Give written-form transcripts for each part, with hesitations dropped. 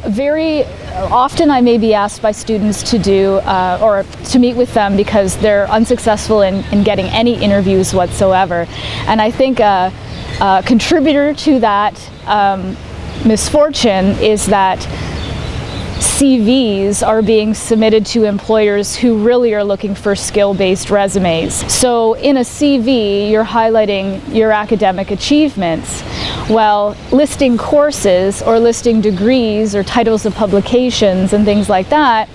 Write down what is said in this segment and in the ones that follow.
Very often I may be asked by students to do or to meet with them because they're unsuccessful in getting any interviews whatsoever. And I think a contributor to that misfortune is that CVs are being submitted to employers who really are looking for skill-based resumes. So in a CV, you're highlighting your academic achievements. Well, listing courses or listing degrees or titles of publications and things like that,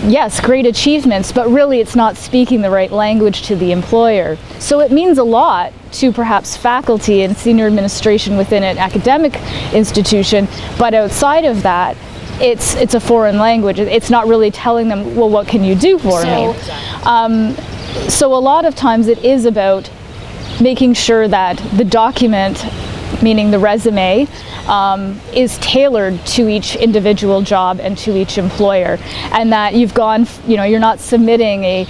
yes, great achievements, but really it's not speaking the right language to the employer. So it means a lot to perhaps faculty and senior administration within an academic institution, but outside of that, it's a foreign language. It's not really telling them, well, what can you do for me? So a lot of times it is about making sure that the document, meaning the resume, is tailored to each individual job and to each employer, and that you've gone, you're not submitting a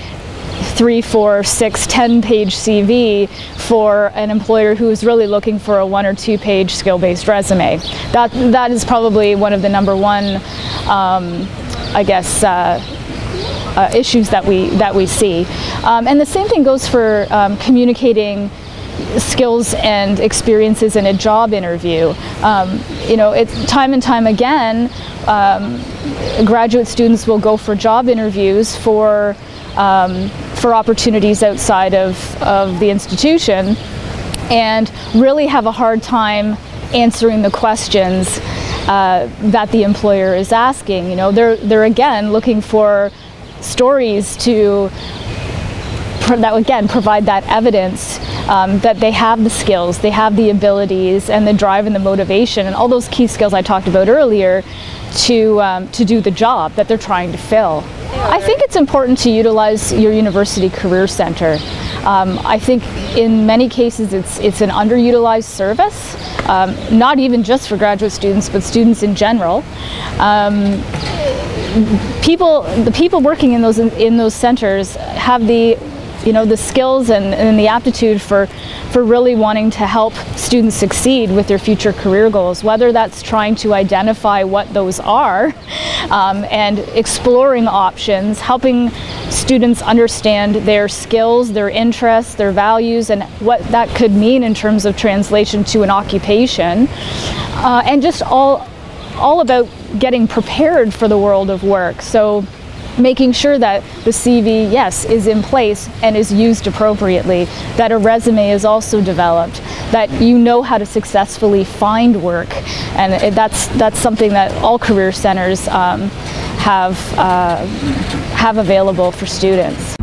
3, 4, 6, 10-page CV for an employer who is really looking for a 1 or 2-page skill-based resume. That is probably one of the number one, I guess, issues that we see. And the same thing goes for communicating skills and experiences in a job interview. It's time and time again, graduate students will go for job interviews for opportunities outside of the institution and really have a hard time answering the questions that the employer is asking. They're again looking for stories that again provide that evidence that they have the skills, they have the abilities and the drive and the motivation and all those key skills I talked about earlier to do the job that they're trying to fill. I think it's important to utilize your university career center. I think in many cases it's an underutilized service, not even just for graduate students, but students in general. The people working in those centers have the skills and the aptitude for really wanting to help students succeed with their future career goals, whether that's trying to identify what those are and exploring options, helping students understand their skills, their interests, their values, and what that could mean in terms of translation to an occupation, and just all about getting prepared for the world of work. So making sure that the CV, yes, is in place and is used appropriately, that a resume is also developed, that you know how to successfully find work, and that's something that all career centers have available for students.